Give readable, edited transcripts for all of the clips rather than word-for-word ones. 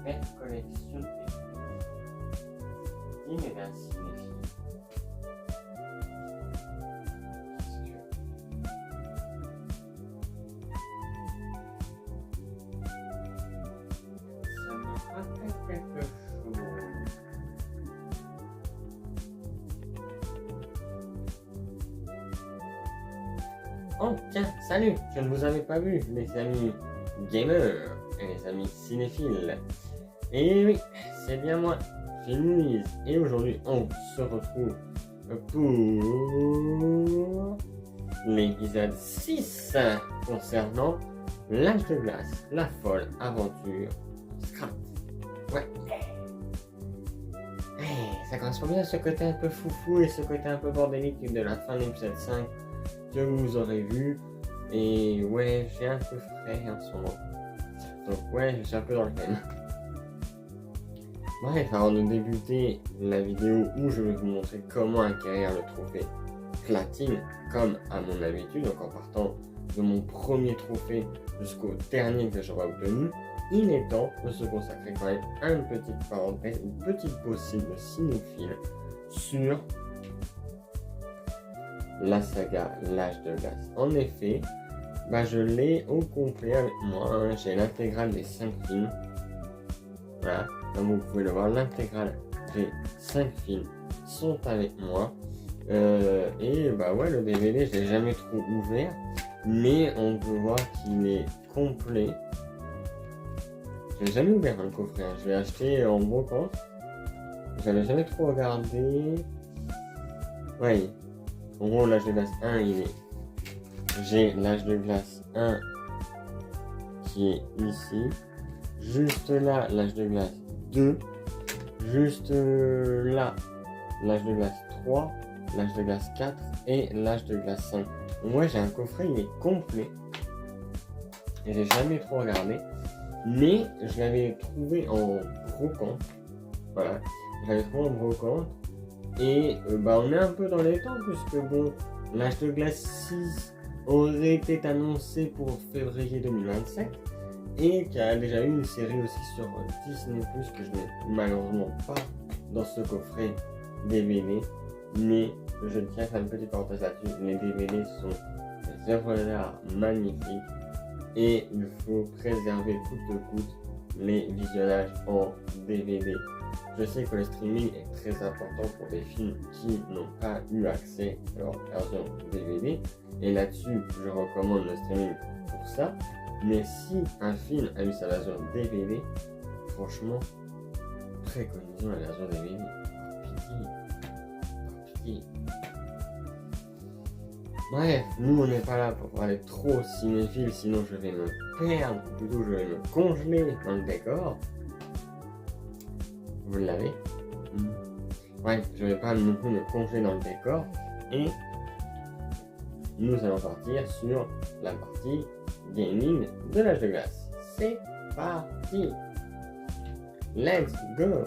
belle collection de digne d'un cinéphile. Ça me rappelle quelque chose. Oh tiens, salut, je ne vous avais pas vu, les amis gamers et les amis cinéphiles. Et oui, c'est bien moi, c'est Louise, et aujourd'hui on se retrouve pour l'épisode 6 concernant l'âge de glace, la folle aventure Scrat. Ouais. Ça correspond bien à ce côté un peu foufou et ce côté un peu bordélique de la fin de l'épisode 5 que vous aurez vu. Et ouais, j'ai un peu frais en ce moment. Donc ouais, je suis un peu dans le thème. Bref, avant de débuter la vidéo où je vais vous montrer comment acquérir le trophée platine, comme à mon habitude, donc en partant de mon premier trophée jusqu'au dernier que j'aurai obtenu, il est temps de se consacrer quand même à une petite parenthèse, une petite possible cinéphile sur la saga L'âge de glace. En effet, je l'ai au complet avec moi, hein. J'ai l'intégrale des 5 films. Voilà, comme vous pouvez le voir, l'intégrale des 5 films sont avec moi. Et ouais, le DVD, je l'ai jamais trop ouvert, mais on peut voir qu'il est complet. Je l'ai jamais ouvert le coffret, hein. Je l'ai acheté en brocante. J'avais jamais trop regardé. Ouais. En gros, l'âge de glace 1, j'ai l'âge de glace 1 qui est ici. Juste là, l'âge de glace 2. Juste là, l'âge de glace 3. L'âge de glace 4 et l'âge de glace 5. Donc moi, j'ai un coffret, il est complet. Et j'ai jamais trop regardé. Mais je l'avais trouvé en brocante. Voilà. Je l'avais trouvé en brocante. Et on est un peu dans les temps, puisque bon, l'âge de glace 6 aurait été annoncé pour février 2027 et qu'il y a déjà eu une série aussi sur Disney+, que je n'ai malheureusement pas dans ce coffret DVD, mais je tiens à faire une petite parenthèse là-dessus. Les DVD sont des œuvres d'art magnifiques et il faut préserver coûte que coûte les visionnages en DVD. Je sais que le streaming est très important pour des films qui n'ont pas eu accès à leur version DVD. Et là-dessus, je recommande le streaming pour ça. Mais si un film a eu sa version DVD, franchement, préconisons la version DVD. Par pitié. Bref, nous on n'est pas là pour parler trop cinéphile, sinon je vais me perdre, ou plutôt je vais me congeler dans le décor. Vous l'avez. Ouais, je vais pas non plus me congeler dans le décor. Et nous allons partir sur la partie gaming de l'âge de glace. C'est parti. Let's go.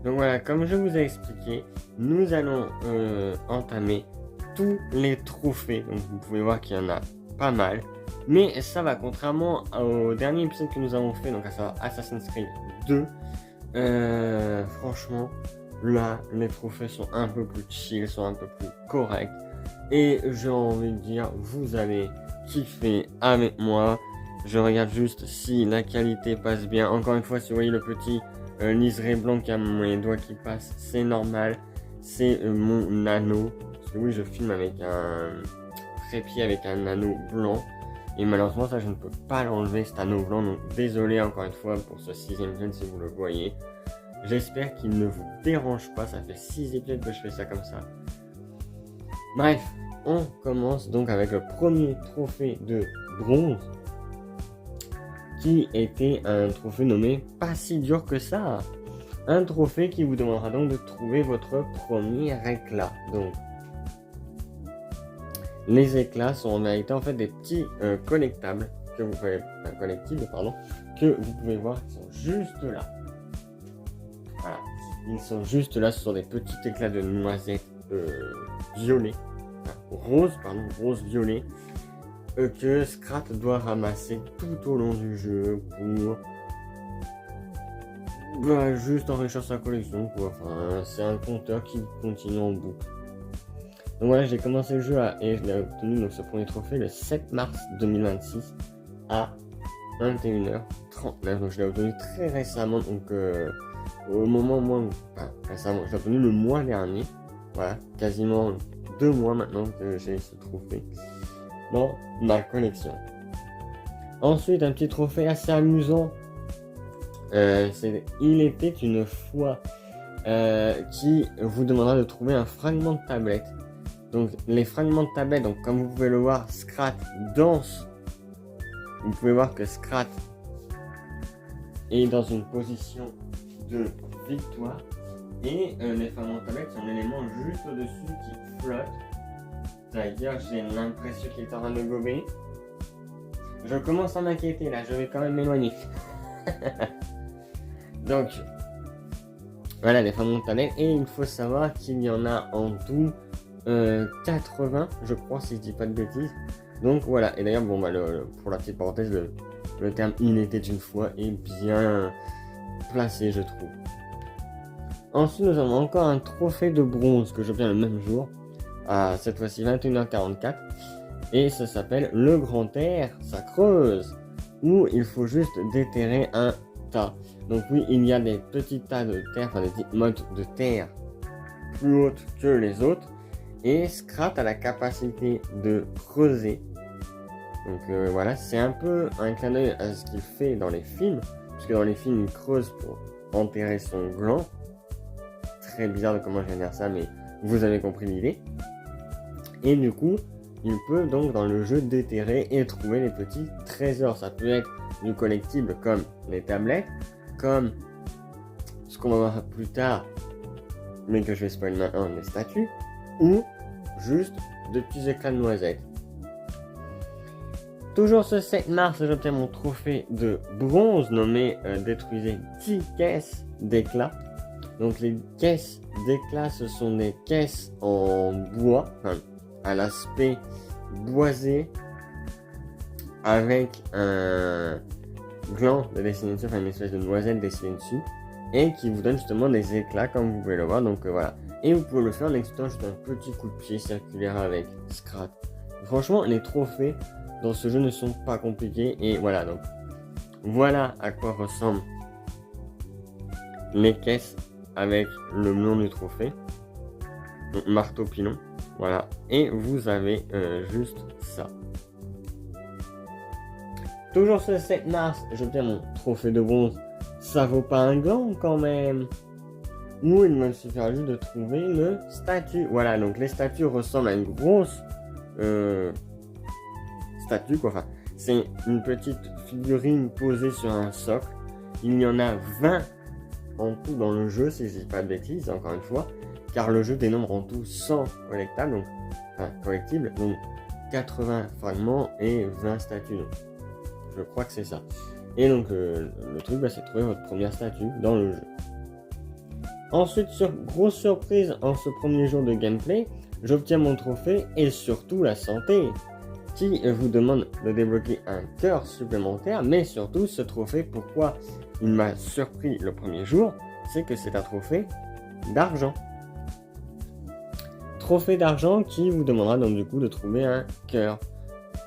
Donc voilà, comme je vous ai expliqué, nous allons entamer tous les trophées. Donc vous pouvez voir qu'il y en a pas mal. Mais ça va, contrairement au dernier épisode que nous avons fait, donc à savoir Assassin's Creed 2, franchement, là, les trophées sont un peu plus chill, sont un peu plus corrects. Et j'ai envie de dire, vous allez kiffer avec moi. Je regarde juste si la qualité passe bien. Encore une fois, si vous voyez le petit liseré blanc qui a mes doigts qui passent, c'est normal. C'est mon anneau. Parce que oui, je filme avec un trépied avec un anneau blanc. Et malheureusement, ça, je ne peux pas l'enlever, cet anneau blanc. Donc, désolé encore une fois pour ce 6e épisode si vous le voyez. J'espère qu'il ne vous dérange pas. Ça fait 6 épisodes que je fais ça comme ça. Bref, on commence donc avec le premier trophée de bronze. Qui était un trophée nommé Pas si dur que ça. Un trophée qui vous demandera donc de trouver votre premier éclat. Donc, les éclats sont en vérité en fait des petits collectibles que vous pouvez que vous pouvez voir, ils sont juste là. Voilà, ils sont juste là. Ce sont des petits éclats de noisettes violet, rose violet. que Scrat doit ramasser tout au long du jeu pour juste enrichir sa collection, quoi. Enfin, c'est un compteur qui continue en boucle. Donc voilà, j'ai commencé le jeu et je l'ai obtenu donc ce premier trophée le 7 mars 2026 à 21h39. Donc je l'ai obtenu très récemment, donc au moment où récemment, je l'ai obtenu le mois dernier. Voilà, quasiment 2 mois maintenant que j'ai ce trophée dans ma collection. Ensuite, un petit trophée assez amusant. Il était une fois qui vous demandera de trouver un fragment de tablette. Donc les fragments de tablette, donc comme vous pouvez le voir, Scrat danse. Vous pouvez voir que Scrat est dans une position de victoire. Et les fragments de tablette sont l'élément juste au-dessus qui flotte. D'ailleurs, j'ai l'impression qu'il est en train de gober. Je commence à m'inquiéter là, je vais quand même m'éloigner. Donc, voilà les fragments de tablette. Et il faut savoir qu'il y en a en tout 80, je crois, si je dis pas de bêtises. Donc voilà, et d'ailleurs, pour la petite parenthèse, le terme il était une fois est bien placé, je trouve. Ensuite, nous avons encore un trophée de bronze que j'obtiens le même jour, à cette fois-ci 21h44, et ça s'appelle le grand air, ça creuse, où il faut juste déterrer un tas. Donc oui, il y a des petits tas de terre, enfin des petites mottes de terre plus hautes que les autres. Et Scrat a la capacité de creuser. Donc voilà, c'est un peu un clin d'œil à ce qu'il fait dans les films. Parce que dans les films, il creuse pour enterrer son gland. Très bizarre de comment je viens de dire ça, mais vous avez compris l'idée. Et du coup, il peut donc dans le jeu déterrer et trouver les petits trésors. Ça peut être du collectible comme les tablettes, comme ce qu'on va voir plus tard, mais que je vais spoiler maintenant, les statues. Ou juste de petits éclats de noisettes. Toujours ce 7 mars, j'obtiens mon trophée de bronze nommé détruisez 10 caisses d'éclats. Donc les caisses d'éclats, ce sont des caisses en bois, enfin, à l'aspect boisé, avec un gland de dessiné dessus, enfin une espèce de noisette dessinée dessus, et qui vous donne justement des éclats comme vous pouvez le voir. Donc voilà. Et vous pouvez le faire en exécutant juste un petit coup de pied circulaire avec Scrat. Franchement, les trophées dans ce jeu ne sont pas compliqués. Et voilà, donc voilà à quoi ressemblent les caisses avec le nom du trophée. Donc marteau pilon, voilà. Et vous avez juste ça. Toujours ce 7 mars, j'obtiens mon trophée de bronze. Ça vaut pas un gland quand même. Ou il me suffira juste de trouver le statue. Voilà, donc les statues ressemblent à une grosse statue, quoi. Enfin, c'est une petite figurine posée sur un socle. Il y en a 20 en tout dans le jeu, si je dis pas de bêtises, encore une fois. Car le jeu dénombre en tout 100 collectables, donc, enfin, collectibles, donc 80 fragments et 20 statues. Donc, je crois que c'est ça. Et donc, le truc, c'est de trouver votre première statue dans le jeu. Ensuite, grosse surprise, en ce premier jour de gameplay, j'obtiens mon trophée et surtout la santé, qui vous demande de débloquer un cœur supplémentaire, mais surtout ce trophée, pourquoi il m'a surpris le premier jour, c'est que c'est un trophée d'argent. Trophée d'argent qui vous demandera donc du coup de trouver un cœur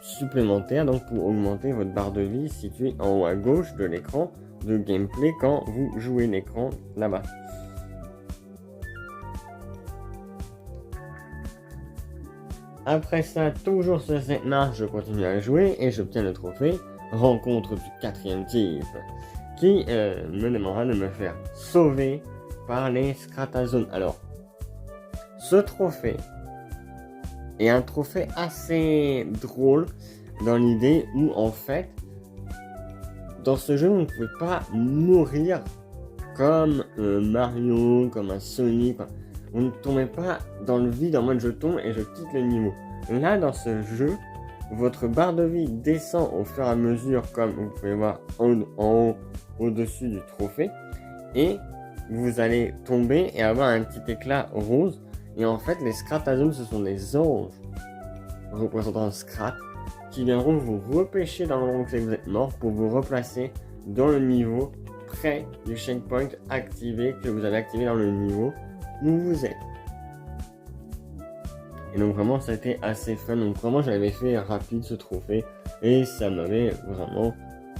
supplémentaire, donc pour augmenter votre barre de vie située en haut à gauche de l'écran de gameplay quand vous jouez l'écran là-bas. Après ça, toujours ce 7 mars, je continue à jouer et j'obtiens le trophée rencontre du 4e type qui me demandera de me faire sauver par les Scratazones. Alors, ce trophée est un trophée assez drôle dans l'idée où en fait, dans ce jeu, vous ne pouvez pas mourir comme Mario, comme un Sonic. Vous ne tombez pas dans le vide en mode je tombe et je quitte le niveau. Là, dans ce jeu, votre barre de vie descend au fur et à mesure, comme vous pouvez voir en haut, au-dessus du trophée. Et vous allez tomber et avoir un petit éclat rose. Et en fait, les Scratazones, ce sont des anges représentant Scrat qui viendront vous repêcher dans l'endroit où vous êtes mort pour vous replacer dans le niveau près du checkpoint activé que vous avez activé dans le niveau où vous êtes. Et donc vraiment ça a été assez fun, donc vraiment j'avais fait rapide ce trophée et ça m'avait vraiment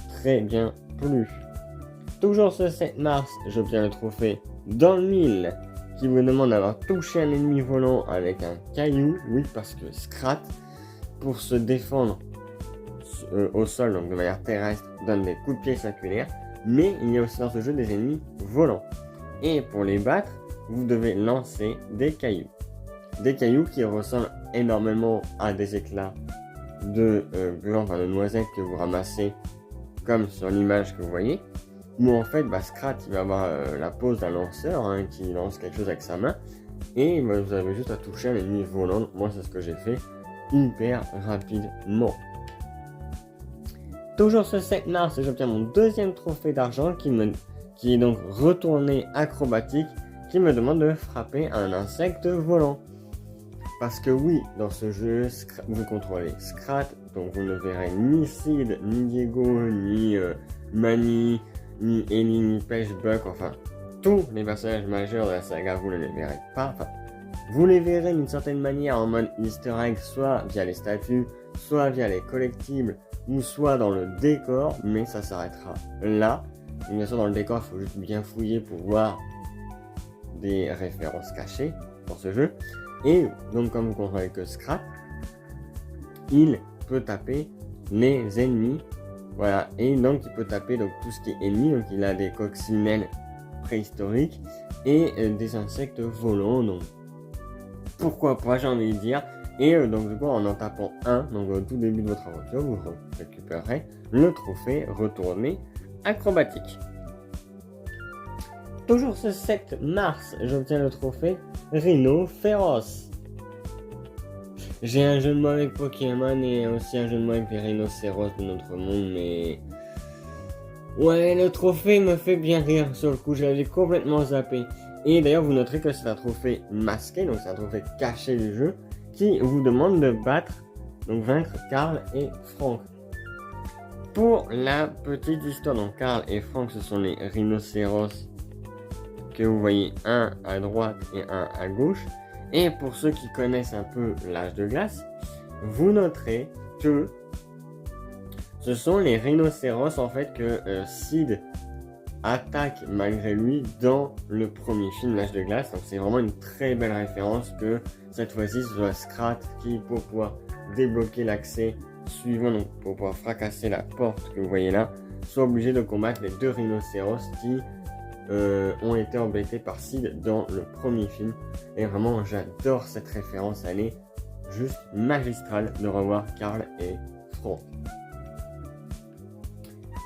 très bien plu. Toujours ce 7 mars, j'obtiens le trophée dans le 1000 qui vous demande d'avoir touché un ennemi volant avec un caillou, oui parce que Scrat, pour se défendre au sol, donc de manière terrestre, donne des coups de pied circulaires, mais il y a aussi dans ce jeu des ennemis volants. Et pour les battre, vous devez lancer des cailloux. Des cailloux qui ressemblent énormément à des éclats de glands, enfin de noisettes que vous ramassez comme sur l'image que vous voyez. Où en fait, Scrat il va avoir la pose d'un lanceur qui lance quelque chose avec sa main. Et vous avez juste à toucher un ennemi volant. Moi c'est ce que j'ai fait hyper rapidement. Toujours ce 7 mars, j'obtiens mon deuxième trophée d'argent qui est donc retourné acrobatique, qui me demande de frapper un insecte volant. Parce que oui, dans ce jeu, vous contrôlez Scrat, donc vous ne verrez ni Sid, ni Diego, ni Manny, ni Ellie, ni Peshbuck, enfin tous les personnages majeurs de la saga, vous ne les verrez pas. Enfin, vous les verrez d'une certaine manière en mode easter egg, soit via les statues, soit via les collectibles, ou soit dans le décor, mais ça s'arrêtera là. Et bien sûr dans le décor, il faut juste bien fouiller pour voir des références cachées dans ce jeu. Et donc comme vous contrôlez que Scrat, il peut taper les ennemis, voilà, et donc il peut taper donc tout ce qui est ennemi, donc il a des coccinelles préhistoriques et des insectes volants, donc pourquoi pas, j'ai envie de dire. Et donc du coup en tapant 1, donc au tout début de votre aventure, vous récupérerez le trophée retourné acrobatique. Toujours ce 7 mars, j'obtiens le trophée Rhino Féroce. J'ai un jeu de mots avec Pokémon et aussi un jeu de mots avec les rhinocéros de notre monde, mais... ouais, le trophée me fait bien rire sur le coup, je l'avais complètement zappé. Et d'ailleurs, vous noterez que c'est un trophée masqué, donc c'est un trophée caché du jeu, qui vous demande de vaincre Carl et Frank. Pour la petite histoire, donc Carl et Frank, ce sont les rhinocéros que vous voyez, un à droite et un à gauche. Et pour ceux qui connaissent un peu l'âge de glace, vous noterez que ce sont les rhinocéros en fait que Sid attaque malgré lui dans le premier film l'âge de glace. Donc c'est vraiment une très belle référence que cette fois-ci ce soit Scrat qui, pour pouvoir débloquer l'accès suivant, donc pour pouvoir fracasser la porte que vous voyez là, soit obligé de combattre les deux rhinocéros qui ont été embêtés par Sid dans le premier film. Et vraiment j'adore cette référence, elle est juste magistrale de revoir Carl et Frank.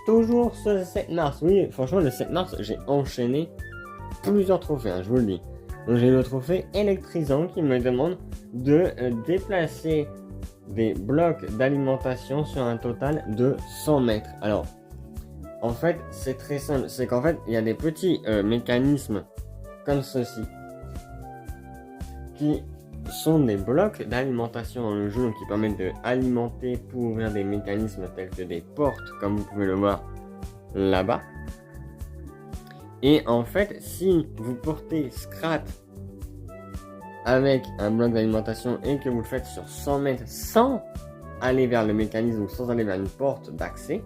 Toujours ce 7 mars, oui franchement le 7 mars j'ai enchaîné plusieurs trophées, je vous le dis. Donc j'ai le trophée électrisant qui me demande de déplacer des blocs d'alimentation sur un total de 100 mètres. Alors en fait, c'est très simple. C'est qu'en fait, il y a des petits mécanismes comme ceci qui sont des blocs d'alimentation dans le jeu, donc qui permettent d'alimenter pour ouvrir des mécanismes tels que des portes, comme vous pouvez le voir là-bas. Et en fait, si vous portez Scrat avec un bloc d'alimentation et que vous le faites sur 100 mètres sans aller vers le mécanisme ou sans aller vers une porte d'accès,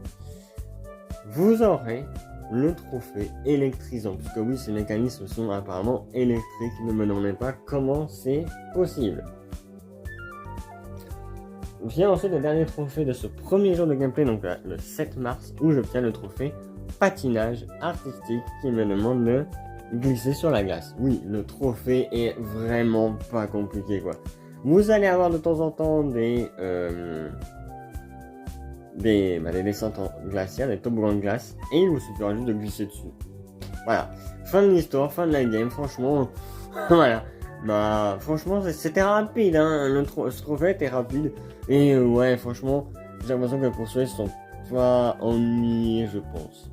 vous aurez le trophée électrisant, puisque oui, ces mécanismes sont apparemment électriques. Ne me demandez pas comment c'est possible. Vient ensuite le dernier trophée de ce premier jour de gameplay, donc le 7 mars, où j'obtiens le trophée patinage artistique qui me demande de glisser sur la glace. Oui, le trophée est vraiment pas compliqué quoi. Vous allez avoir de temps en temps des descentes glaciaires, des toboggans de glace, et il vous suffira juste de glisser dessus. Voilà, fin de l'histoire, fin de la game, franchement, voilà. Bah, franchement, c'était rapide, hein, ce trophée était rapide, et ouais, franchement, j'ai l'impression que pour ceux qui sont pas ennuyés, je pense.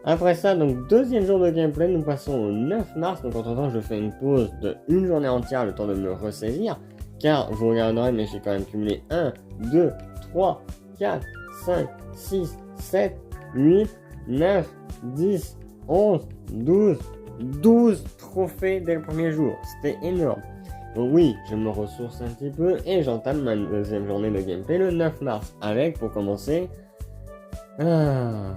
Après ça, donc deuxième jour de gameplay, nous passons au 9 mars, donc entre temps je fais une pause de une journée entière, le temps de me ressaisir. car vous regarderez, mais j'ai quand même cumulé 1, 2, 3, 4, 5, 6, 7, 8, 9, 10, 11, 12 trophées dès le premier jour. C'était énorme. Donc oui, je me ressource un petit peu et j'entame ma deuxième journée de gameplay le 9 mars avec, pour commencer, on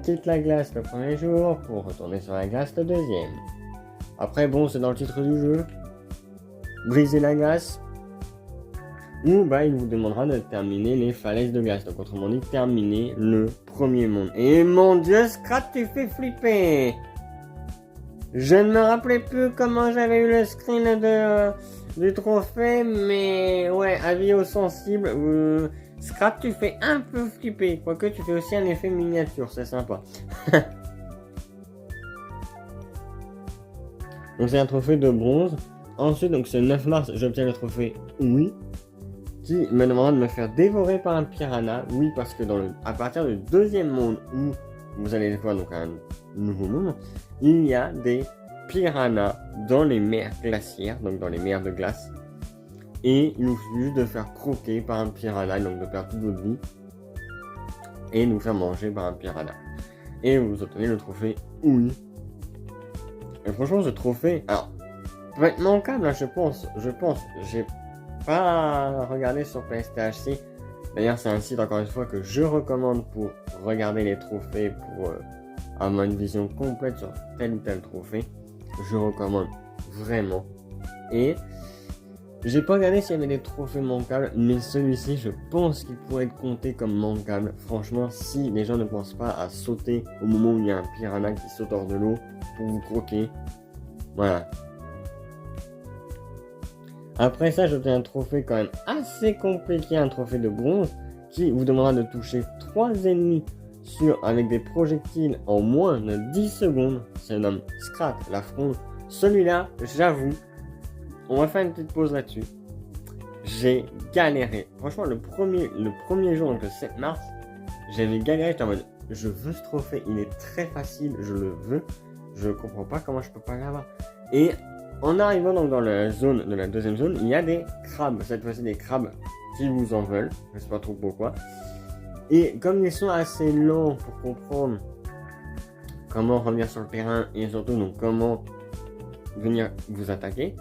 quitte la glace le premier jour pour retourner sur la glace le deuxième. Après, bon, c'est dans le titre du jeu, briser la glace, ou bah il vous demandera de terminer les falaises de glace, donc autrement dit, terminer le premier monde. Et mon dieu, Scrat, tu fais flipper! Je ne me rappelais plus comment j'avais eu le screen du trophée, mais ouais, avis aux sensibles, Scrap, tu fais un peu flipper, quoique tu fais aussi un effet miniature, c'est sympa. Donc c'est un trophée de bronze. Ensuite, donc ce 9 mars, j'obtiens le trophée oui, qui me demandera de me faire dévorer par un piranha. Oui, parce que à partir du deuxième monde où vous allez voir donc un nouveau monde, il y a des piranhas dans les mers glaciaires, donc dans les mers de glace. Et il nous suffit de faire croquer par un piranha, donc de perdre toute votre vie, et nous faire manger par un piranha. Et vous obtenez le trophée oui. Et franchement, ce trophée, alors, peut être manquable, hein, je pense, j'ai pas regardé sur PSTHC. D'ailleurs, c'est un site, encore une fois, que je recommande pour regarder les trophées, pour avoir une vision complète sur tel ou tel trophée. Je recommande vraiment. Et j'ai pas regardé s'il y avait des trophées manquables, mais celui-ci, je pense qu'il pourrait être compté comme manquable. Franchement, si les gens ne pensent pas à sauter au moment où il y a un piranha qui saute hors de l'eau pour vous croquer. Voilà. Après ça, j'obtiens un trophée quand même assez compliqué, un trophée de bronze, qui vous demandera de toucher 3 ennemis avec des projectiles en moins de 10 secondes. C'est un nomme Scrat, la fronde. Celui-là, j'avoue, on va faire une petite pause là-dessus. J'ai galéré. Franchement, le premier jour, donc le 7 mars, j'avais galéré. J'étais en mode, je veux ce trophée, il est très facile, je le veux. Je comprends pas comment je peux pas l'avoir. Et en arrivant donc dans la zone de la deuxième zone, il y a des crabes. Cette fois-ci, des crabes qui vous en veulent. Je sais pas trop pourquoi. Et comme ils sont assez lents pour comprendre comment revenir sur le terrain et surtout donc comment venir vous attaquer,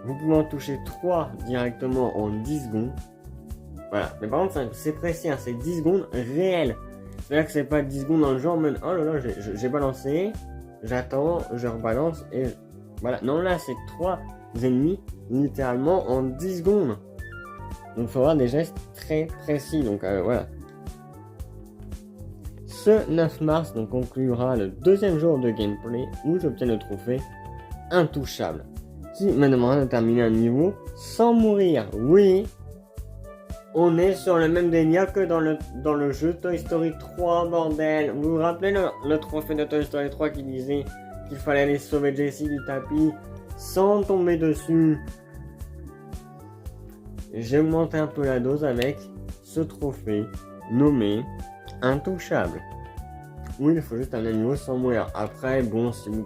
vous pouvez en toucher 3 directement en 10 secondes. Voilà. Mais par contre, c'est précis, hein, c'est 10 secondes réelles. C'est-à-dire que c'est pas 10 secondes dans le genre, mais oh là là, j'ai balancé, j'attends, je rebalance et voilà. Non, là, c'est 3 ennemis littéralement en 10 secondes. Donc, il faut avoir des gestes très précis. Donc, voilà. Ce 9 mars donc conclura le deuxième jour de gameplay où j'obtiens le trophée intouchable, qui me demandera de terminer un niveau sans mourir. Oui, on est sur le même délire que dans le jeu Toy Story 3, bordel. Vous vous rappelez le trophée de Toy Story 3 qui disait qu'il fallait aller sauver Jessie du tapis sans tomber dessus? J'ai augmenté un peu la dose avec ce trophée nommé intouchable. Oui, il faut juste un niveau sans mourir. Après, bon, si vous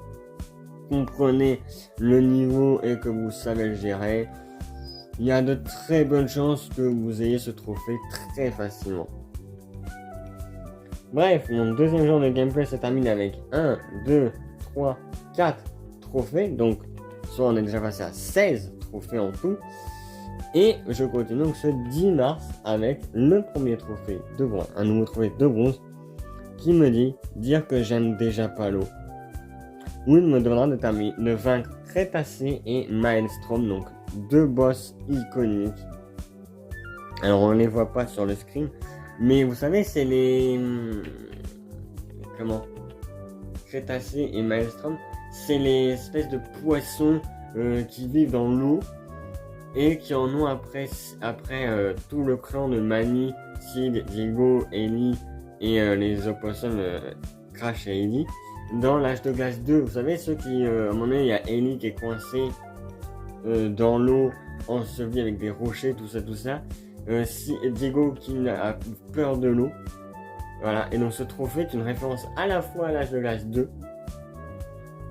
comprenez le niveau et que vous savez le gérer, il y a de très bonnes chances que vous ayez ce trophée très facilement. Bref, mon deuxième jour de gameplay se termine avec 1, 2, 3, 4 trophées. Donc, soit on est déjà passé à 16 trophées en tout. Et je continue donc ce 10 mars avec le premier trophée de bronze, un nouveau trophée de bronze qui me dit dire que j'aime déjà pas l'eau. Où il me demandera de vaincre Crétacé et Maelstrom, donc 2 boss iconiques. Alors on les voit pas sur le screen, mais vous savez c'est les... Crétacé et Maelstrom, c'est les espèces de poissons qui vivent dans l'eau et qui en ont après tout le clan de Manny, Sid, Diego, Ellie et les opossums Crash et Ellie dans l'âge de glace 2. Vous savez ceux qui, à un moment donné, il y a Ellie qui est coincée dans l'eau, ensevelie avec des rochers, tout ça. Diego qui a peur de l'eau. Voilà, et donc ce trophée est une référence à la fois à l'âge de glace 2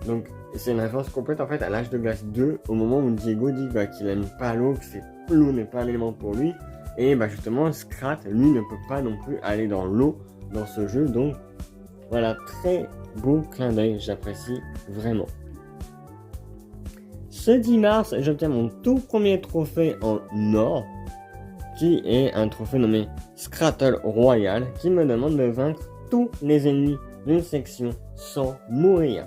Donc c'est une référence complète en fait à l'âge de glace 2, au moment où Diego dit qu'il aime pas l'eau, que l'eau n'est pas un élément pour lui. Et justement Scrat, lui, ne peut pas non plus aller dans l'eau dans ce jeu. Donc voilà, très beau clin d'œil, j'apprécie vraiment. Ce 10 mars, j'obtiens mon tout premier trophée en or, qui est un trophée nommé Scrattle Royal, qui me demande de vaincre tous les ennemis d'une section sans mourir.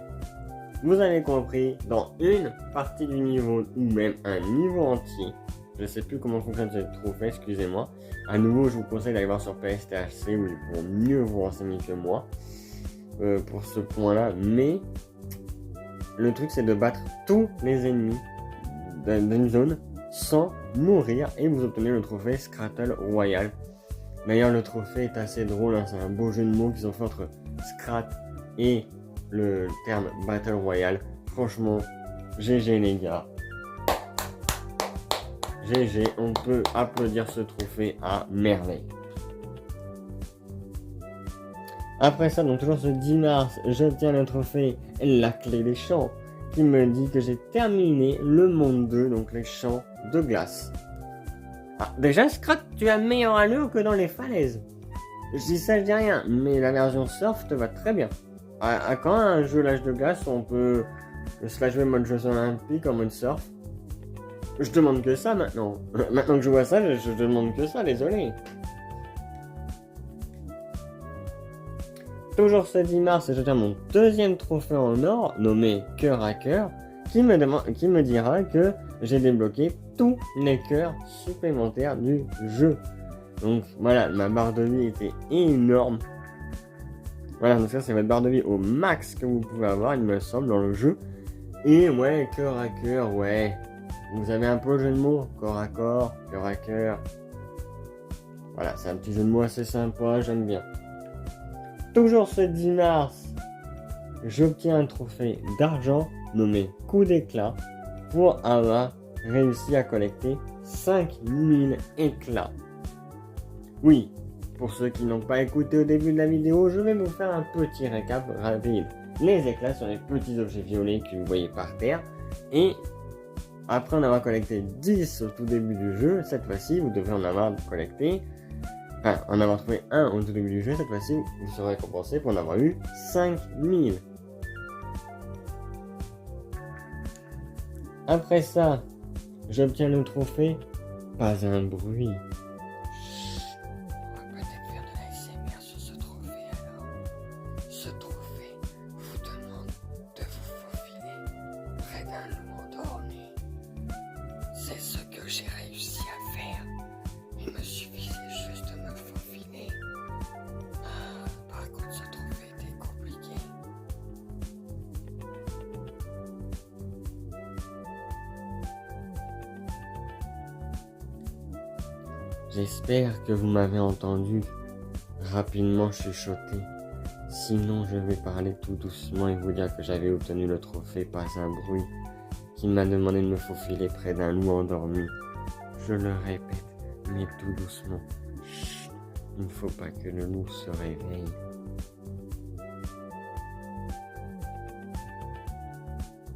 Vous avez compris, dans une partie du niveau, ou même un niveau entier, je ne sais plus comment fonctionne ce trophée, excusez-moi. À nouveau, je vous conseille d'aller voir sur PSTHC, où ils pourront mieux vous renseigner que moi pour ce point-là. Mais le truc, c'est de battre tous les ennemis d'une zone sans mourir, et vous obtenez le trophée Scrattle Royal. D'ailleurs, le trophée est assez drôle, hein, c'est un beau jeu de mots qu'ils ont fait entre Scrat et le terme Battle Royale. Franchement, GG les gars. GG, on peut applaudir ce trophée à merveille. Après ça, donc toujours ce 10 mars, j'obtiens le trophée La Clé des Champs, qui me dit que j'ai terminé le monde 2, donc les champs de glace. Déjà, Scrat, tu as meilleure allure que dans les falaises. Je dis ça, je dis rien, mais la version surf te va très bien. À quand un jeu l'âge de glace où on peut se la jouer mode Jeux Olympiques en mode surf? Je demande que ça maintenant. Maintenant que je vois ça, je demande que ça, désolé. Toujours ce 10 mars, je tiens mon deuxième trophée en or, nommé Cœur à Cœur, qui me dira que j'ai débloqué tous les cœurs supplémentaires du jeu. Donc voilà, ma barre de vie était énorme. Voilà, donc ça c'est votre barre de vie au max que vous pouvez avoir, il me semble, dans le jeu. Et ouais, cœur à cœur, ouais. Vous avez un peu le jeu de mots, corps à corps, cœur à cœur. Voilà, c'est un petit jeu de mots assez sympa, j'aime bien. Toujours ce 10 mars, j'obtiens un trophée d'argent nommé Coup d'éclat pour avoir réussi à collecter 5000 éclats. Oui, pour ceux qui n'ont pas écouté au début de la vidéo, je vais vous faire un petit récap rapide. Les éclats sont les petits objets violets que vous voyez par terre. Et après en avoir collecté 10 au tout début du jeu, cette fois-ci vous devrez en avoir collecté, en avoir trouvé un au tout début du jeu, cette fois-ci vous serez récompensé pour en avoir eu 5000. Après ça, j'obtiens le trophée Pas un bruit. On va peut-être faire de l'ASMR sur ce trophée alors. Ce trophée vous demande de vous faufiler près d'un loup endormi. C'est ce que j'ai réussi à faire. Il me suffisait juste de me faufiler. Par contre, ce trophée était compliqué. J'espère que vous m'avez entendu rapidement chuchoter. Sinon, je vais parler tout doucement et vous dire que j'avais obtenu le trophée Pas un bruit, qui m'a demandé de me faufiler près d'un loup endormi. Je le répète, mais tout doucement. Chut, il ne faut pas que le loup se réveille.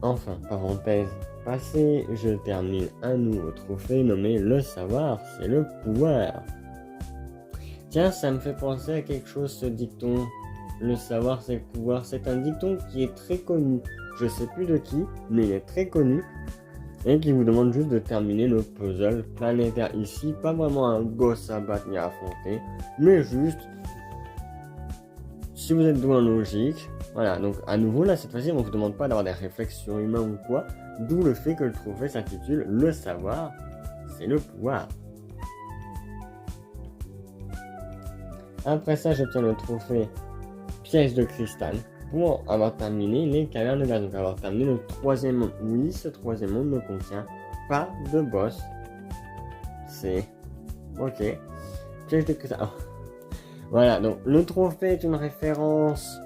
Enfin, parenthèse passée, je termine un nouveau trophée nommé Le Savoir, c'est le pouvoir. Tiens, ça me fait penser à quelque chose, ce dicton. Le savoir, c'est le pouvoir. C'est un dicton qui est très connu. Je sais plus de qui, mais il est très connu. Et qui vous demande juste de terminer le puzzle planétaire ici. Pas vraiment un boss à battre ni à affronter, mais juste si vous êtes doué en logique. Voilà, donc à nouveau là, cette fois-ci, on ne vous demande pas d'avoir des réflexions humaines ou quoi. D'où le fait que le trophée s'intitule Le Savoir, c'est le pouvoir. Après ça, j'obtiens le trophée Piège de cristal pour avoir terminé les cavernes de glace. Donc avoir terminé le troisième monde. Oui, ce troisième monde ne contient pas de boss. C'est... ok. Piège de cristal. Oh. Voilà, donc le trophée est une référence.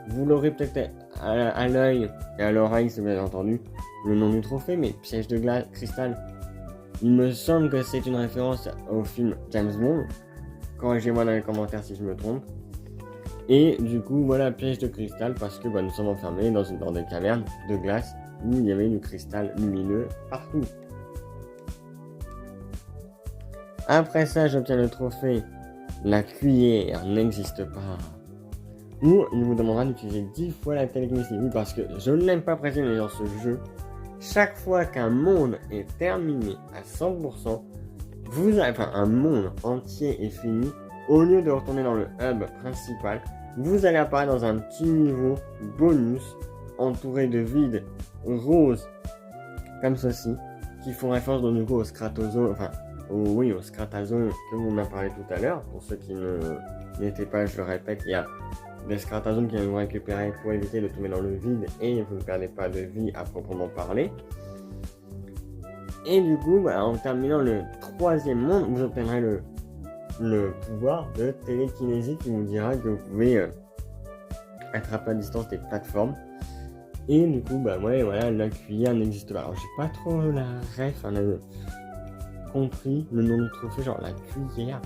Vous l'aurez peut-être à l'œil et à l'oreille si vous avez entendu le nom du trophée, mais Piège de glace, cristal. Il me semble que c'est une référence au film James Bond. Corrigez-moi dans les commentaires si je me trompe. Et du coup, voilà, piège de cristal parce que nous sommes enfermés dans des cavernes de glace où il y avait du cristal lumineux partout. Après ça, j'obtiens le trophée. La cuillère n'existe pas. Ou il vous demandera d'utiliser 10 fois la télékinésie. Oui, parce que je n'aime pas préciser dans ce jeu. Chaque fois qu'un monde est terminé à 100%, un monde entier est fini. Au lieu de retourner dans le hub principal, vous allez apparaître dans un petit niveau bonus entouré de vide rose comme ceci, qui font référence donc du coup au Stratozone, au Stratazone que vous m'avez parlé tout à l'heure. Pour ceux qui n'étaient pas, je le répète, il y a des Stratazones qui vont vous récupérer pour éviter de tomber dans le vide et vous ne perdez pas de vie à proprement parler. Et du coup, en terminant le 3e monde, vous obtiendrez le pouvoir de télékinésie qui vous dira que vous pouvez attraper à distance des plateformes. Et du coup, la cuillère n'existe pas. Alors, j'ai pas trop la ref, compris le nom du trophée, genre la cuillère.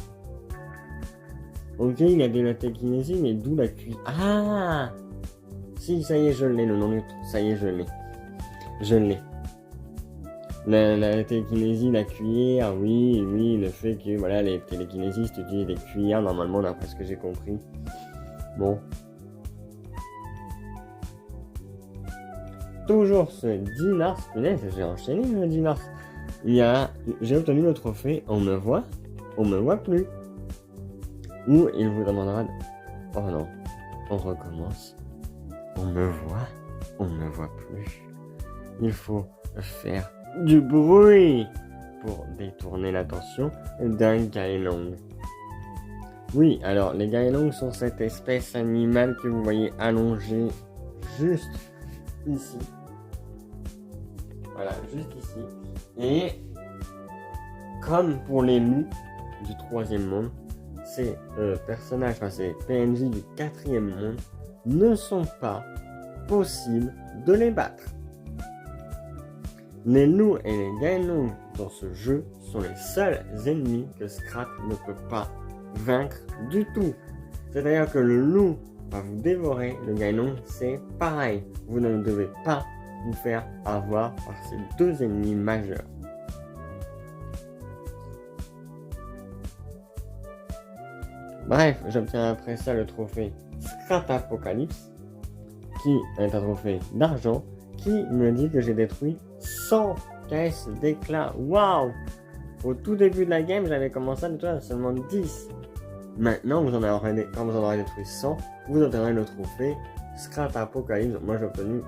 Ok, il a de la télékinésie, mais d'où la cuillère? Ah! Si, ça y est, je l'ai, le nom du trophée. Ça y est, je l'ai. La télékinésie, la cuillère, oui, le fait que les télékinésistes utilisent des cuillères normalement, d'après ce que j'ai compris. Bon. Toujours ce 10 mars, punaise, j'ai enchaîné le 10 mars. J'ai obtenu le trophée, on me voit plus. Ou il vous demandera oh non, on recommence. On me voit plus. Il faut faire du bruit pour détourner l'attention d'un Gaelong. Oui, alors les Gaelong sont cette espèce animale que vous voyez allongée juste ici. Voilà, juste ici. Et comme pour les loups du 3e monde, ces personnages, ces PNJ du 4e monde ne sont pas possibles de les battre. Les loups et les Gaelong dans ce jeu sont les seuls ennemis que Scrat ne peut pas vaincre du tout. C'est-à-dire que le loup va vous dévorer, le Gaelong c'est pareil. Vous ne devez pas vous faire avoir par ces deux ennemis majeurs. Bref, j'obtiens après ça le trophée Scrat Apocalypse, qui est un trophée d'argent, qui me dit que j'ai détruit 100 caisses d'éclats. Waouh! Au tout début de la game, j'avais commencé à détruire seulement 10. Maintenant, quand vous en aurez détruit 100, vous obtiendrez le trophée Scrat Apocalypse. Moi, j'ai obtenu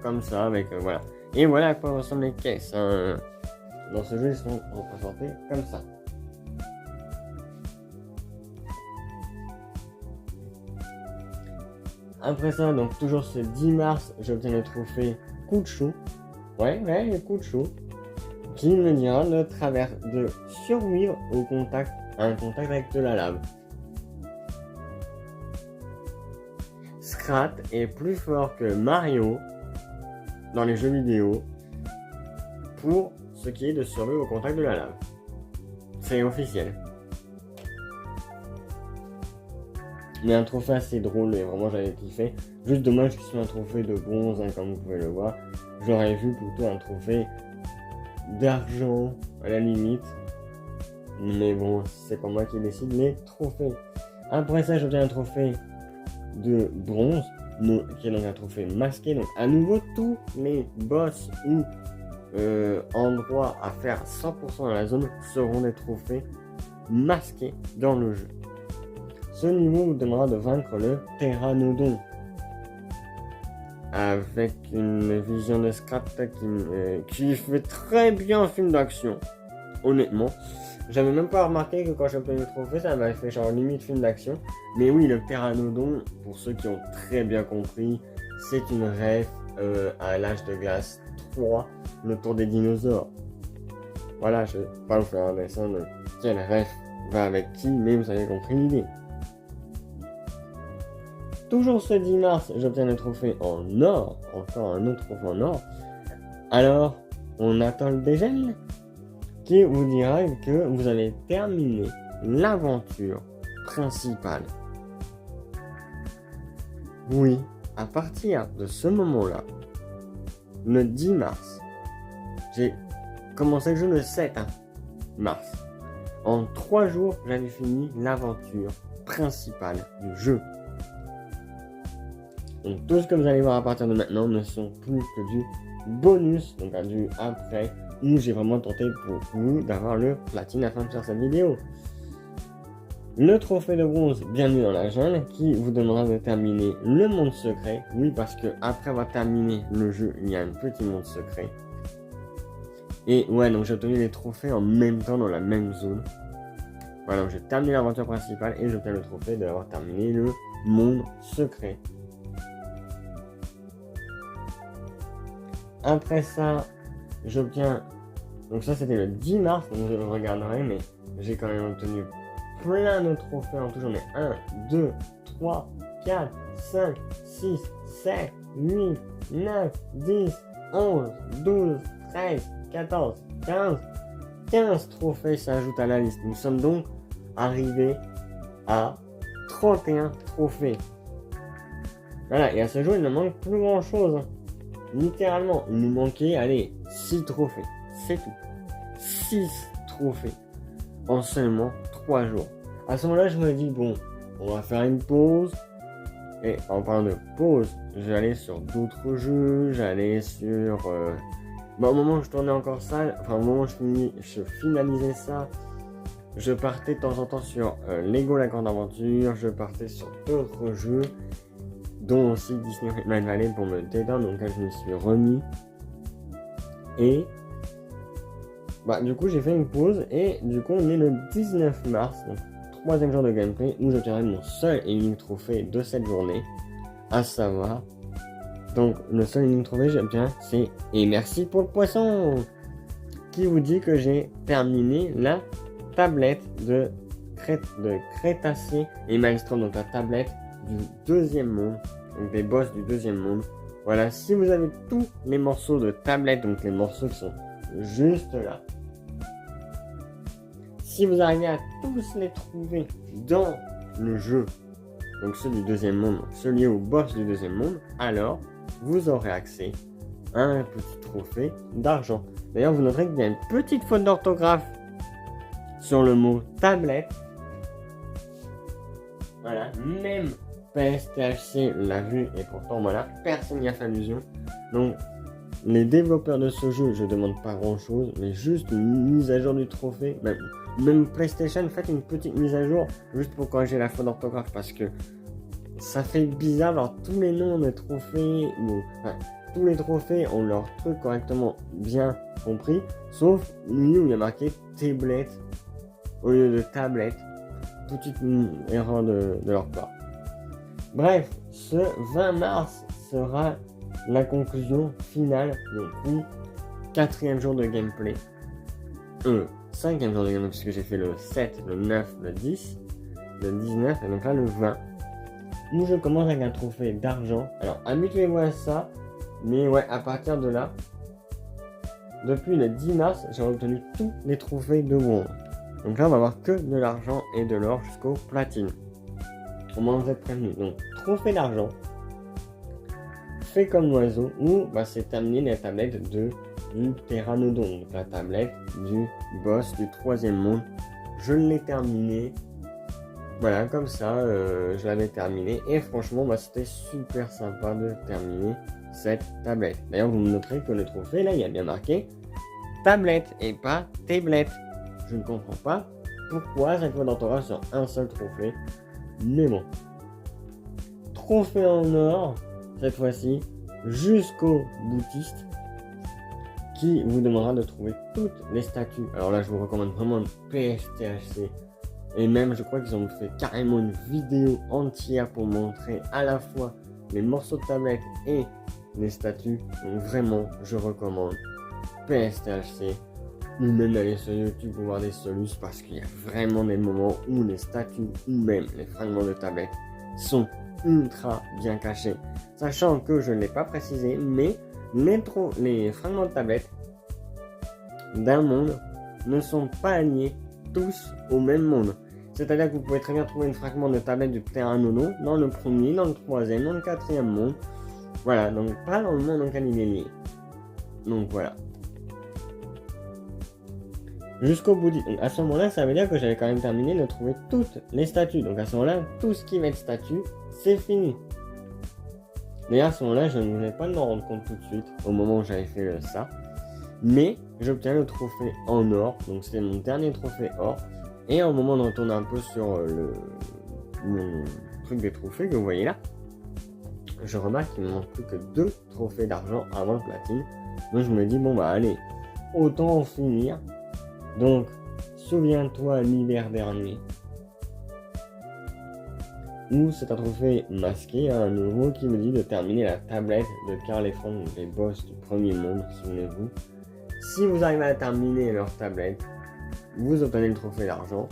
comme ça, avec voilà. Et voilà à quoi ressemblent les caisses. Dans ce jeu, ils sont représentés comme ça. Après ça, donc toujours ce 10 mars, j'obtiens le trophée Coup de chou. Ouais, le coup de chou. Qui me dira de survivre à un contact avec de la lave. Scrat est plus fort que Mario dans les jeux vidéo pour ce qui est de survivre au contact de la lave. C'est officiel. Mais un trophée assez drôle et vraiment j'avais kiffé. Juste dommage que ce soit un trophée de bronze, comme vous pouvez le voir. J'aurais vu plutôt un trophée d'argent à la limite. Mais bon, c'est pas moi qui décide les trophées. Après ça, j'obtiens un trophée de bronze, qui est donc un trophée masqué. Donc à nouveau, tous les boss ou endroits à faire 100% dans la zone seront des trophées masqués dans le jeu. Ce niveau vous demandera de vaincre le Pteranodon avec une vision de Scrat qui fait très bien un film d'action. Honnêtement, j'avais même pas remarqué que quand j'ai obtenu le trophée, ça m'avait fait genre limite film d'action. Mais oui, le Pteranodon, pour ceux qui ont très bien compris, c'est une ref à l'âge de glace 3, le tour des dinosaures. Voilà, je vais pas vous faire un dessin de quelle ref va avec qui, mais vous avez compris l'idée. Toujours ce 10 mars, j'obtiens le trophée en or, encore un autre trophée en or. Alors, on attend le dégel qui vous dira que vous avez terminé l'aventure principale Oui, à partir de ce moment-là, le 10 mars, j'ai commencé le jeu le 7 mars. En 3 jours, j'avais fini l'aventure principale du jeu. Donc tout ce que vous allez voir à partir de maintenant ne sont plus que du bonus, donc du après, où j'ai vraiment tenté pour vous d'avoir le platine afin de faire cette vidéo. Le trophée de bronze, bienvenue dans la jungle, qui vous demandera de terminer le monde secret. Oui, parce que après avoir terminé le jeu, il y a un petit monde secret. Et ouais, donc j'ai obtenu les trophées en même temps dans la même zone. Voilà, donc j'ai terminé l'aventure principale et j'obtiens le trophée d'avoir terminé le monde secret. Après ça, j'obtiens... Donc ça c'était le 10 mars, donc je regarderai, mais j'ai quand même obtenu plein de trophées en tout. J'en ai 1, 2, 3, 4, 5, 6, 7, 8, 9, 10, 11, 12, 13, 14, 15 trophées s'ajoutent à la liste. Nous sommes donc arrivés à 31 trophées. Voilà, et à ce jour, il ne manque plus grand chose. Littéralement, il nous manquait, allez, 6 trophées. C'est tout. 6 trophées en seulement 3 jours. À ce moment-là, je me dis, bon, on va faire une pause. Et en parlant de pause, j'allais sur d'autres jeux, j'allais sur... au moment où je tournais encore ça, enfin au moment où je finalisais ça, je partais de temps en temps sur Lego La Grande Aventure, je partais sur d'autres jeux, dont aussi Disney Night Valley pour me détendre, donc là je me suis remis. Et du coup j'ai fait une pause et du coup on est le 19 mars, donc 3e jour de gameplay où j'obtiendrai mon seul et unique trophée de cette journée, à savoir, donc le seul et unique trophée que j'obtiens c'est et merci pour le poisson, qui vous dit que j'ai terminé la tablette de Crétacé et Maelstrom, donc la tablette du 2e monde, donc des boss du 2e monde. Voilà, si vous avez tous les morceaux de tablette, donc les morceaux qui sont juste là, si vous arrivez à tous les trouver dans le jeu, donc ceux du 2e monde, celui au boss du 2e monde, alors vous aurez accès à un petit trophée d'argent. D'ailleurs, vous noterez qu'il y a une petite faute d'orthographe sur le mot tablette. Voilà, même PSTHC l'a vu et pourtant voilà, personne n'y a fait allusion. Donc les développeurs de ce jeu, je demande pas grand chose, mais juste une mise à jour du trophée. Même PlayStation, faites une petite mise à jour juste pour corriger la faute d'orthographe, parce que ça fait bizarre. Alors tous les noms des trophées, tous les trophées ont leur truc correctement bien compris, sauf lui où il y a marqué tablette au lieu de tablette. Toute une erreur de leur part. Bref, ce 20 mars sera la conclusion finale. Donc oui, 4e jour de gameplay. 5e jour de gameplay, puisque j'ai fait le 7, le 9, le 10, le 19, et donc là le 20. Où je commence avec un trophée d'argent. Alors habituez-vous à ça, mais ouais, à partir de là, depuis le 10 mars, j'ai obtenu tous les trophées de bronze. Donc là, on va avoir que de l'argent et de l'or jusqu'au platine. Au moins, vous êtes prévenus. Donc, trophée d'argent. Fait comme l'oiseau. Ou c'est terminé la tablette du Pteranodon. Donc, la tablette du boss du 3e monde. Je l'ai terminé. Voilà, comme ça, je l'avais terminé. Et franchement, c'était super sympa de terminer cette tablette. D'ailleurs, vous me noterez que le trophée, là, il y a bien marqué tablette et pas tablette. Je ne comprends pas pourquoi cette fois d'orthographe sur un seul trophée. Mais bon. Trophée en or, cette fois-ci, jusqu'au boutiste, qui vous demandera de trouver toutes les statues. Alors là, je vous recommande vraiment le PSTHC. Et même, je crois qu'ils ont fait carrément une vidéo entière pour montrer à la fois les morceaux de tablette et les statues. Donc vraiment, je recommande PSTHC. Ou même aller sur YouTube pour voir des solutions, parce qu'il y a vraiment des moments où les statues ou même les fragments de tablette sont ultra bien cachés. Sachant que je ne l'ai pas précisé, mais les fragments de tablette d'un monde ne sont pas liés tous au même monde. C'est-à-dire que vous pouvez très bien trouver un fragment de tablette du terrain nono dans le premier, dans le troisième, dans le quatrième monde. Voilà, donc pas dans le monde dans lequel il est lié. Donc voilà. Jusqu'au bout donc à ce moment-là, ça veut dire que j'avais quand même terminé de trouver toutes les statues. Donc à ce moment-là, tout ce qui va être statue, c'est fini. D'ailleurs, à ce moment-là, je ne voulais pas m'en rendre compte tout de suite, au moment où j'avais fait ça. Mais j'obtiens le trophée en or, donc c'était mon dernier trophée or. Et au moment de retourner un peu sur mon truc des trophées que vous voyez là, je remarque qu'il me manque plus que 2 trophées d'argent avant le platine. Donc je me dis, bon bah allez, autant en finir. Donc, souviens-toi l'hiver dernier, où c'est un trophée masqué, un nouveau qui me dit de terminer la tablette de Carl et Frank, les boss du premier monde, souvenez-vous. Si vous arrivez à terminer leur tablette, vous obtenez le trophée d'argent.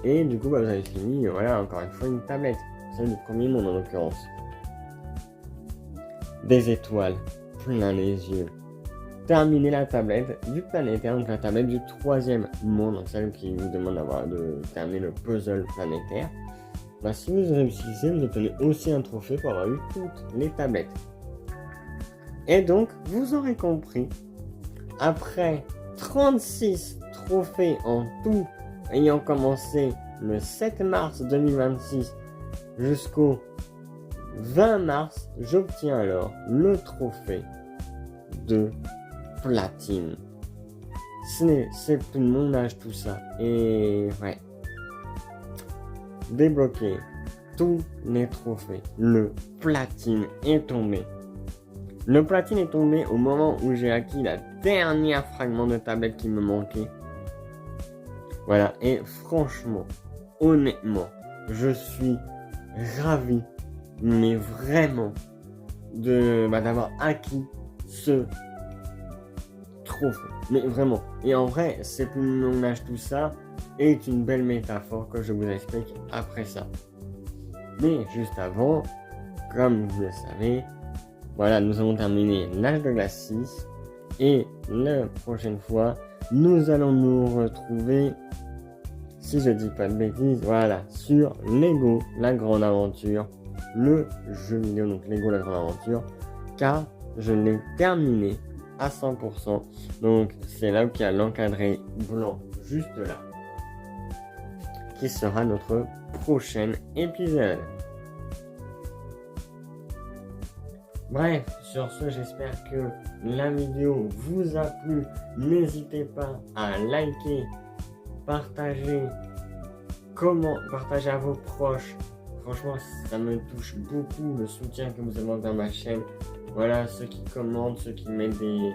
Et du coup, bah, vous avez fini, voilà, encore une fois, une tablette. Celle du premier monde en l'occurrence. Des étoiles, plein les yeux. Terminer la tablette du planétaire, donc la tablette du troisième monde, celle qui vous demande de terminer le puzzle planétaire. Bah, si vous réussissez, vous obtenez aussi un trophée pour avoir eu toutes les tablettes. Et donc, vous aurez compris, après 36 trophées en tout, ayant commencé le 7 mars 2026 jusqu'au 20 mars, j'obtiens alors le trophée de platine. C'est plus de mon âge tout ça. Et ouais. Débloquer tous les trophées. Le platine est tombé. Le platine est tombé au moment où j'ai acquis la dernière fragment de tablette qui me manquait. Voilà. Et franchement, honnêtement, je suis ravi, mais vraiment, d'avoir acquis ce trophée. Mais vraiment. Et en vrai, c'est plus mon âge tout ça est une belle métaphore que je vous explique après ça. Mais juste avant, comme vous le savez, voilà, nous avons terminé l'âge de glace 6 et la prochaine fois, nous allons nous retrouver, si je dis pas de bêtises, voilà, sur Lego, la grande aventure, le jeu vidéo, donc Lego, la grande aventure, car je l'ai terminé à 100%. Donc c'est là où il y a l'encadré blanc juste là, qui sera notre prochain épisode. Bref, sur ce, j'espère que la vidéo vous a plu. N'hésitez pas à liker, partager à vos proches. Franchement, ça me touche beaucoup le soutien que vous avez dans ma chaîne. Voilà, ceux qui commentent, ceux qui mettent qui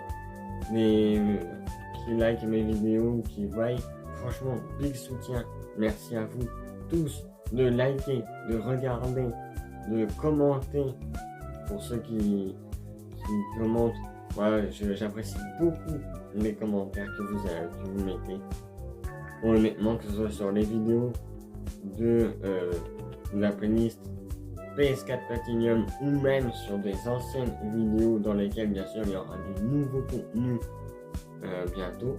like mes vidéos, qui voient. Franchement, big soutien. Merci à vous tous de liker, de regarder, de commenter. Pour ceux qui commentent, voilà, j'apprécie beaucoup les commentaires que vous mettez. Honnêtement, que ce soit sur les vidéos de la playlist PS4 Platinum ou même sur des anciennes vidéos dans lesquelles bien sûr il y aura du nouveau contenu bientôt.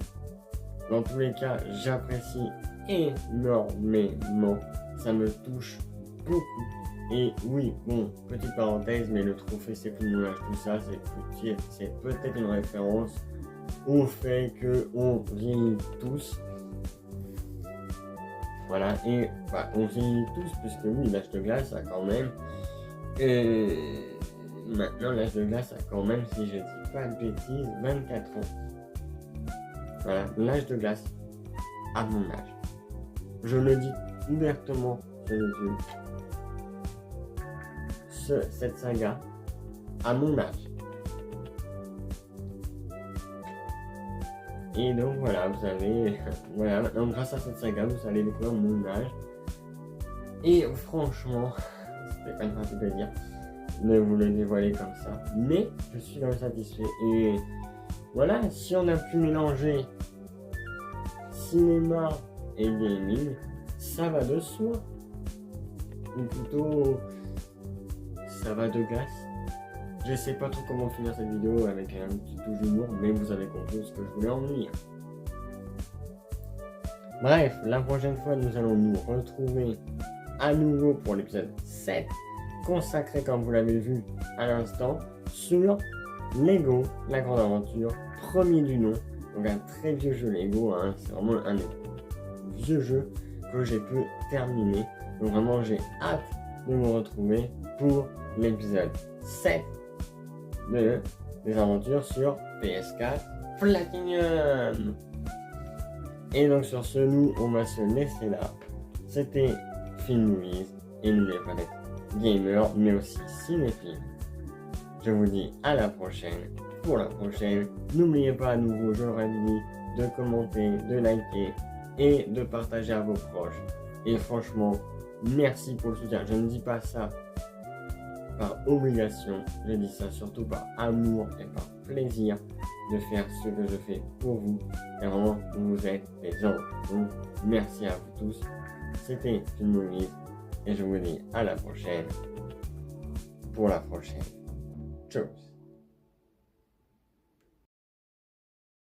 Dans tous les cas, j'apprécie énormément, ça me touche beaucoup. Et oui, bon, petite parenthèse, mais le trophée c'est plus mon âge, tout ça, c'est peut-être une référence au fait qu'on vieillit tous. Voilà, et bah, on vieillit tous, puisque oui, l'âge de glace a quand même... maintenant, l'âge de glace a quand même, si je dis pas de bêtises, 24 ans. Voilà, l'âge de glace à mon âge. Je le dis ouvertement sur YouTube. Cette saga à mon âge. Et donc voilà, vous avez... voilà, maintenant grâce à cette saga, vous allez découvrir mon âge. Et franchement, c'était pas une partie de dire de vous le dévoiler comme ça. Mais je suis quand même satisfait. Et voilà, si on a pu mélanger cinéma et gaming, ça va de soi. Ou plutôt... ça va de glace. Je sais pas trop comment finir cette vidéo avec un petit touche d'humour, mais vous avez compris ce que je voulais en venir. Bref, la prochaine fois, nous allons nous retrouver à nouveau pour l'épisode 7, consacré, comme vous l'avez vu à l'instant, sur Lego, la grande aventure, premier du nom. Donc un très vieux jeu Lego, hein. C'est vraiment un des vieux jeux que j'ai pu terminer. Donc vraiment, j'ai hâte de me retrouver pour l'épisode 7 des aventures sur PS4 Platinum. Et donc sur ce, nous, on va se laisser là. C'était Film Movies, et n'oubliez pas d'être gamer, mais aussi cinéphile. Je vous dis à la prochaine. Pour la prochaine, n'oubliez pas à nouveau, je l'aurais dit, de commenter, de liker et de partager à vos proches. Et franchement, merci pour le soutien. Je ne dis pas ça par obligation, je dis ça surtout par amour et par plaisir de faire ce que je fais pour vous. Et vraiment, vous êtes des anges. Donc, merci à vous tous. C'était Film Movies et je vous dis à la prochaine pour la prochaine. Tchuss.